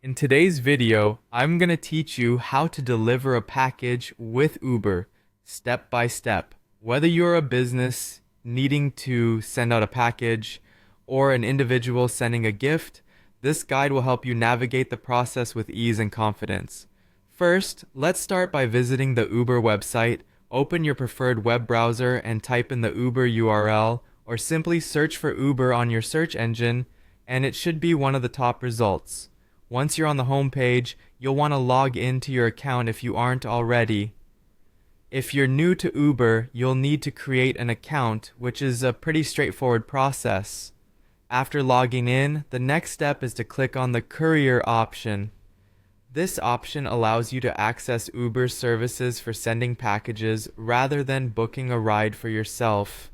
In today's video, I'm going to teach you how to deliver a package with Uber, step by step. Whether you're a business needing to send out a package or an individual sending a gift, this guide will help you navigate the process with ease and confidence. First, let's start by visiting the Uber website. Open your preferred web browser and type in the Uber URL, or simply search for Uber on your search engine, and it should be one of the top results. Once you're on the home page, you'll want to log into your account if you aren't already. If you're new to Uber, you'll need to create an account, which is a pretty straightforward process. After logging in, the next step is to click on the courier option. This option allows you to access Uber's services for sending packages rather than booking a ride for yourself.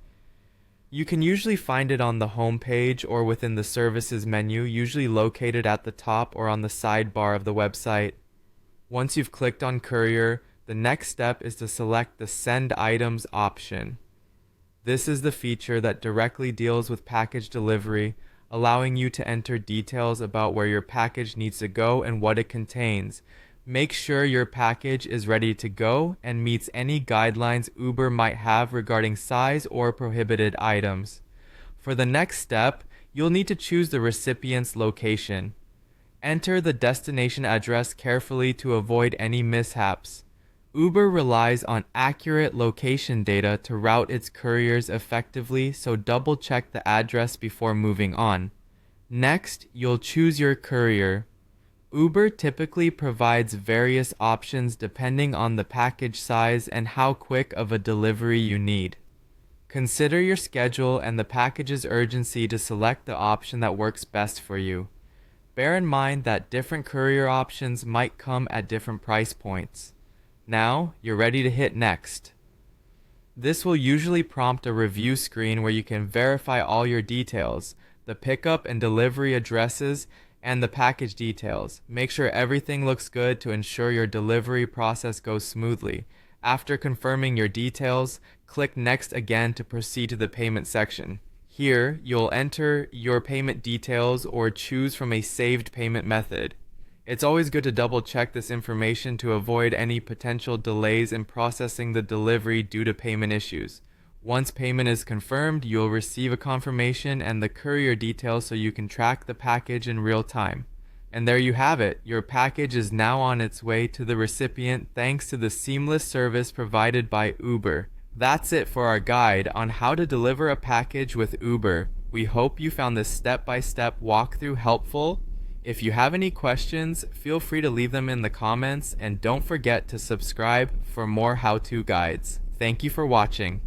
You can usually find it on the home page or within the services menu, usually located at the top or on the sidebar of the website. Once you've clicked on Courier, the next step is to select the Send Items option. This is the feature that directly deals with package delivery, allowing you to enter details about where your package needs to go and what it contains. Make sure your package is ready to go and meets any guidelines Uber might have regarding size or prohibited items. For the next step, you'll need to choose the recipient's location. Enter the destination address carefully to avoid any mishaps. Uber relies on accurate location data to route its couriers effectively, so double check the address before moving on. Next, you'll choose your courier. Uber typically provides various options depending on the package size and how quick of a delivery you need. Consider your schedule and the package's urgency to select the option that works best for you. Bear in mind that different courier options might come at different price points. Now, you're ready to hit Next. This will usually prompt a review screen where you can verify all your details, the pickup and delivery addresses, and the package details. Make sure everything looks good to ensure your delivery process goes smoothly. After confirming your details, click Next again to proceed to the payment section. Here, you'll enter your payment details or choose from a saved payment method. It's always good to double check this information to avoid any potential delays in processing the delivery due to payment issues. Once payment is confirmed, you'll receive a confirmation and the courier details so you can track the package in real time. And there you have it. Your package is now on its way to the recipient thanks to the seamless service provided by Uber. That's it for our guide on how to deliver a package with Uber. We hope you found this step-by-step walkthrough helpful. If you have any questions, feel free to leave them in the comments, and don't forget to subscribe for more how-to guides. Thank you for watching.